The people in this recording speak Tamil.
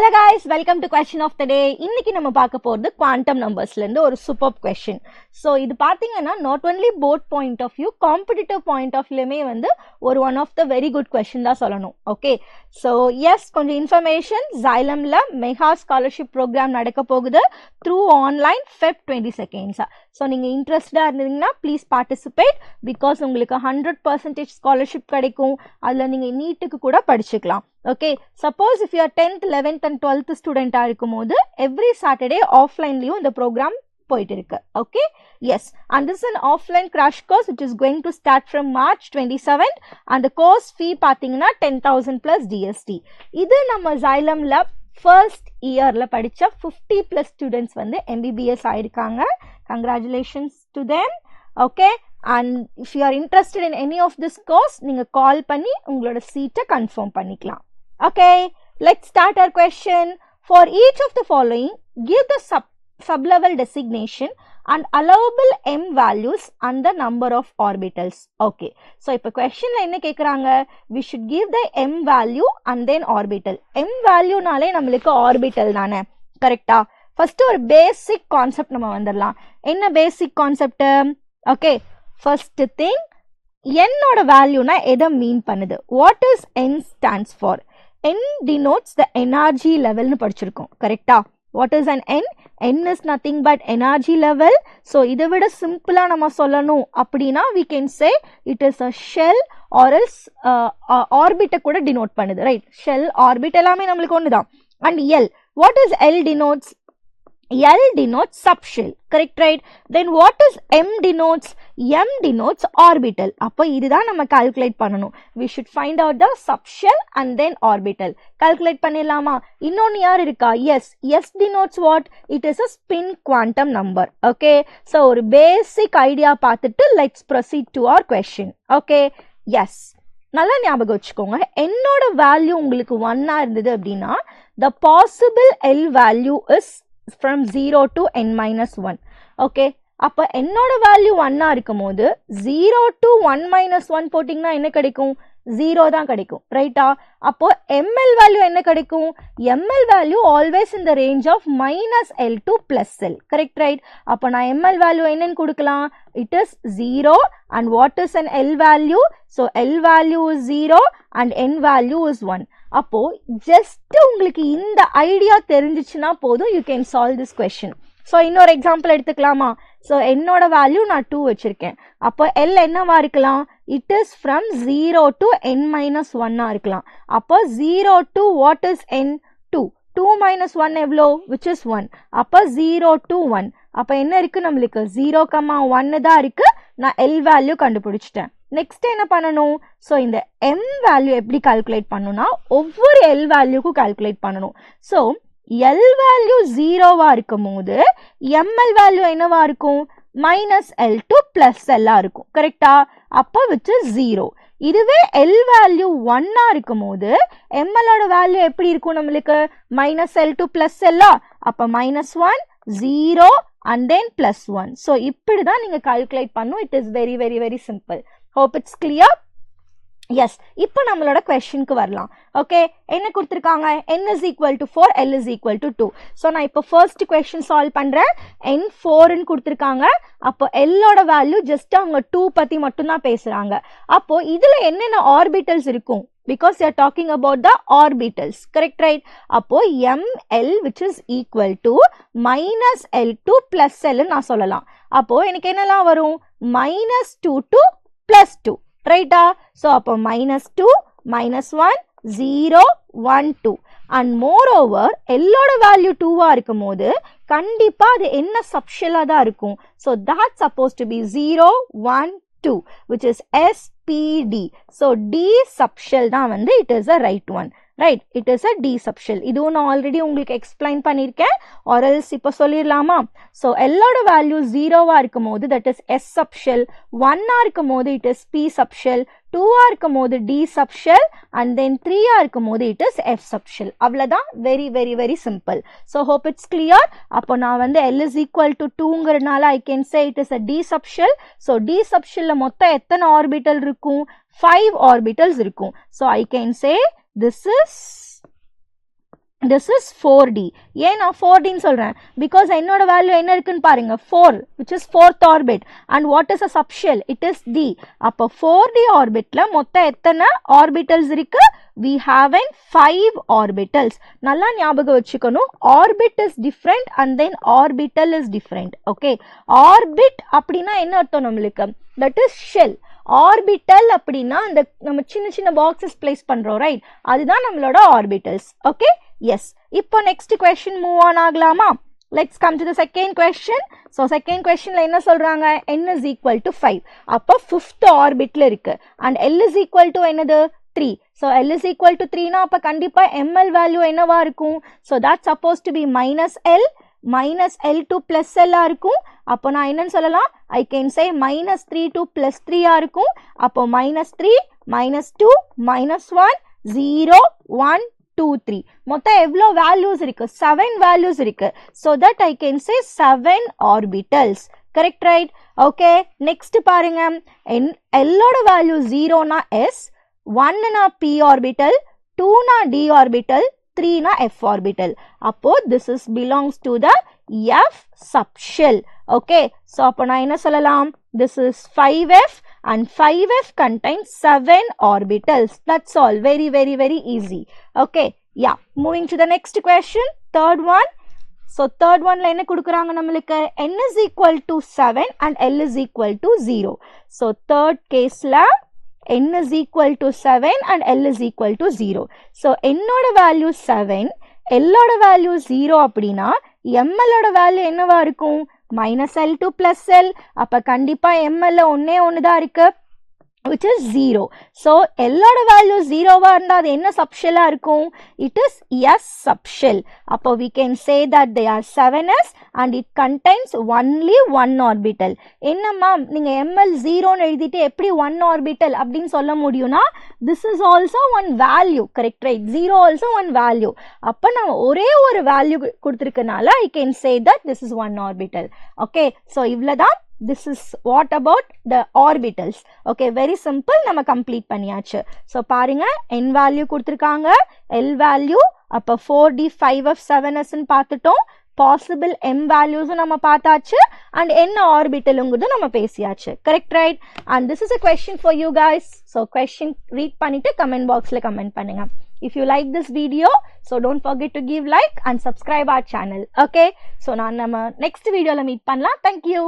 Hello guys, welcome to question of the day. இன்னைக்கு நம்ம பார்க்க போறது குவாண்டம் நம்பர்ஸ்ல இருந்து ஒரு சூப்பர் क्वेश्चन. சோ இது பாத்தீங்கன்னா not only board point of view, competitive point of viewமே வந்து ஒரு one of the very good question தான் சொல்லணும். ஓகே. சோ yes, கொஞ்சம் இன்ஃபர்மேஷன் Xylemல மெகா ஸ்காலர்ஷிப் ப்ரோக்ராம் நடக்க போகுது through online Feb 22nd. So நீங்க இன்ட்ரஸ்டடா இருந்தீங்கன்னா ப்ளீஸ் பார்ட்டிசிபேட் பிகாஸ் உங்களுக்கு 100% ஸ்காலர்ஷிப் கிடைக்கும். அதுல நீங்க நீட்டுக்கு கூட படிச்சுக்கலாம். Okay, suppose if you are 10th, 11th and 12th student இருக்கும்போது every Saturday offlineலயும் இந்த program போயிட்டு இருக்கு. Okay, yes, and this is an offline crash course which is going to start from March 27th and the course fee பாத்தீங்கன்னா 10,000 plus GST. இது நம்ம Xylemல first yearல படிச்ச 50 plus students வந்து MBBS ஆயிருக்காங்க. Congratulations to them. Okay, and if you are interested in any of this course நீங்க call பண்ணி உங்களோட சீட்டை கன்ஃபார்ம் பண்ணிக்கலாம். Okay, let's start our question. For each of the following, give the sublevel designation and allowable m values and the number of orbitals. Okay, so இப்போ questionல என்ன கேக்குறாங்க? We should give the m value and then orbital. m value நாலே நம்மளுக்கு orbital தானே, கரெக்டா? ஃபர்ஸ்ட் ஒரு பேசிக் கான்செப்ட் நம்ம வந்துடலாம். என்ன basic concept? Okay, first thing என்னோட வேல்யூனா எதை மீன் பண்ணுது? What is n stands for? n denotes the energy level னு படிச்சிருக்கோம், கரெக்டா? What is an n? n is nothing but energy level. So இதை விட சிம்பிளா நம்ம சொல்லணும் அப்படின்னா we can say it is a shell or else orbit கூட denote பண்ணுது, right? Shell, orbit எல்லாமே நம்மளுக்கு ஒண்ணுதான். And L, what is L denotes? L denotes subshell, correct, right? Then what is M denotes? M denotes orbital. அப்போ இதுதான் நம்ம calculate பண்ணணும். We should find out the subshell and then orbital. Calculate பண்ணிடலாமா? இன்னொன்னு யார் இருக்கா? Yes. S denotes what? It is a spin quantum number. Okay. So ஒரு basic idea பார்த்துட்டு let's proceed to our question. Okay. Yes. நல்லா ஞாபகம் வச்சுக்கோங்க. என்னோட வேல்யூ உங்களுக்கு 1 இருந்தது அப்படின்னா the possible L value is from 0 to n minus 1. Okay, அப்போ என்னோட வேல்யூ 1 இருக்கும் போது 0 to 1 minus 1 போட்டிங்கன்னா என்ன கிடைக்கும்? 0 தான் கிடைக்கும், ரைட்டா? அப்போ ml வேல்யூ என்ன கிடைக்கும்? ml value always in the range of minus L to plus L, correct, right? அப்போ நான் ml வேல்யூ என்னன்னு கொடுக்கலாம்? It is 0 and what is an L value? So L value is 0 and n value is 1. அப்போ ஜஸ்ட் உங்களுக்கு இந்த ஐடியா தெரிஞ்சிச்சுன்னா போதும், you can solve this question. So இன்னொரு எக்ஸாம்பிள் எடுத்துக்கலாமா? ஸோ என்னோட வேல்யூ நான் 2 வச்சிருக்கேன். அப்போ L என்னவா இருக்கலாம்? It is from 0 to n minus 1 இருக்கலாம். அப்போ 0 to what is n? 2. 2 minus 1 எவ்வளோ? which is 1. அப்போ 0 to 1. அப்போ என்ன இருக்கு நம்மளுக்கு? 0, 1 தான் இருக்கு. நான் L வேல்யூ கண்டுபிடிச்சிட்டேன். நெக்ஸ்ட் என்ன பண்ணணும்? ஸோ இந்த m வேல்யூ எப்படி கால்குலேட் பண்ணணும்னா ஒவ்வொரு L வேல்யூக்கும் கால்குலேட் பண்ணணும். ஸோ L வேல்யூ 0வா இருக்கும் போது ml வேல்யூ என்னவா இருக்கும்? Minus L to plus L இருக்கும், கரெக்டா? அப்போ விச் இஸ் 0. இதுவே L வேல்யூ 1 இருக்கும் போது mlோட வேல்யூ எப்படி இருக்கும் நம்மளுக்கு? Minus L to plus L. அப்போ minus 1, 0 and then plus 1. So இப்படி தான் நீங்க கால்குலேட் பண்ணணும். It is very very very simple. Hope it's clear. Yes, இப்போ நம்மளோட questionக்கு வரலாம். ஓகே, என்ன கொடுத்திருக்காங்க? n is equal to 4, L is equal to 2. So நான் இப்போ first question solve பண்றேன். n 4ன்னு கொடுத்திருக்காங்க. அப்போ L ஓட வேல்யூ ஜஸ்ட் அவங்க 2 பத்தி மட்டும்தான் பேசுறாங்க. அப்போ இதுல என்னென்ன ஆர்பிட்டல்ஸ் இருக்கும்? Because they are talking about the orbitals, correct, right? அப்போ ml which is equal to minus L to plus L நான் சொல்லலாம். அப்போ எனக்கு என்னெல்லாம் வரும்? minus 2 to plus 2, ரைட்டா? ஸோ அப்போ minus 2, minus 1, 0, 1, 2. And more over எல்லோட value 2வா இருக்கும் போது கண்டிப்பா அது என்ன சப்ஷெல்லா தான் இருக்கும். So that supposed to be 0, 1, 2 which is SPD. So D subshell தான் வந்து it is a right one, right? It is a D subshell. இதுவும் நான் ஆல்ரெடி உங்களுக்கு எக்ஸ்பிளைன் பண்ணியிருக்கேன். or else இப்போ சொல்லிடலாமா? ஸோ எல்லோட வேல்யூ 0வா இருக்கும் போது that is S subshell, 1ஆ இருக்கும் போது it is P subshell, 2ஆ இருக்கும் போது D subshell and then 3ஆ இருக்கும் போது it is F subshell. அவ்வளவுதான், very very very simple. So hope it's clear. அப்போ நான் வந்து L is equal to 2ங்கிறனால I can say it is a D subshell. So D subshellல மொத்தம் எத்தனை ஆர்பிட்டல் இருக்கும்? 5 orbitals இருக்கும். So I can say this is this is 4d. ஏன் நான் 4d ன்னு சொல்றேன்? because என்னோட வேல்யூ என்ன இருக்குன்னு பாருங்க, 4, which is 4th orbit, and what is a subshell? it is d. அப்போ 4d orbitல மொத்தம் எத்தனை orbitals இருக்கு? we have 5 orbitals. நல்லா ஞாபகம் வச்சுக்கணும், orbit is different and then orbital is different. okay, orbit அப்படின்னா என்ன அர்த்தம் நம்மளுக்கு? that is shell. ஆர்பிட்டல் அப்படின்னா அந்த நம்ம சின்ன சின்ன பாக்ஸஸ் பிளேஸ் பண்றோம், ரைட்? அதுதான் நம்மளோட ஆர்பிட்டல்ஸ். Okay, yes. இப்போ நெக்ஸ்ட் क्वेश्चन மூவ் ஆன் ஆகலாமா? Let's come to the second question. So second क्वेश्चनல என்ன சொல்றாங்க? n is equal to 5. அப்ப 5th ஆர்பிட்ல இருக்கு and l is equal to என்னது? 3. so l is equal to 3 னா அப்ப கண்டிப்பா ml வேல்யூ என்னவா இருக்கும்? so that's supposed to be minus l to plus l ஆ இருக்கும். அப்போ நான் என்னன்னு சொல்லலாம்? I can say minus 3 to plus 3 ஆ இருக்கும். அப்போ minus 3, minus 2, minus 1, 0, 1, 2, 3. மொத்தம் எவ்வளோ வேல்யூஸ் இருக்கு? 7 வேல்யூஸ் இருக்கு. so that I can say 7 orbitals. correct, right? okay, next பாருங்க, l ஓட வேல்யூ 0 னா s, 1 னா p orbital, 2 னா d orbital, 3 na f orbital. அப்போ this is belongs to the f subshell. okay, so அப்போ நான் என்ன சொல்லலாம்? this is 5f and 5f contains 7 orbitals. that's all. very very very easy. okay, yeah, moving to the next question, third one. so third one ல என்ன கொடுக்குறாங்க நம்மளுக்கு? n is equal to 7 and l is equal to 0. so third case ல n is equal to 7 and l is equal to 0. so n ஓட வேல்யூ 7, l ஓட வேல்யூ 0 அப்படின்னா ml ஓட வேல்யூ என்னவா இருக்கும்? minus l to plus l. அப்ப கண்டிப்பா ml ல ஒண்ணே ஒண்ணுதான் இருக்கு, which is 0. so l ஓட வேல்யூ 0 வா இருந்தா அது என்ன சப்ஷெல்லா இருக்கும்? it is s subshell. அப்போ we can say that they are 7s and it contains only one orbital. என்னம்மா நீங்க ml 0 ன்னு எழுதிட்டு எப்படி one orbital அப்படின்னு சொல்ல முடியும்னா, this is also one value. correct, right? 0 also one value. அப்ப நான் ஒரே ஒரு value கொடுத்திருக்கனால I can say that this is one orbital. okay, so இவ்வளவுதான். this is what about the orbitals. okay, very simple. நம்ம complete பண்ணியாச்சு. so பாருங்க, n value கொடுத்திருக்காங்க, l value, அப்ப 4d 5f 7s ன்னு பார்த்துட்டோம். possible m values நம்ம பார்த்தாச்சு and n orbitalங்கிறது நம்ம பேசியாச்சு. correct, right? and this is a question for you guys. so question read பண்ணிட்டு comment boxல comment பண்ணுங்க. if you like this video, so don't forget to give like and subscribe our channel. okay, so நான் நம்ம next videoல meet பண்ணலாம். thank you.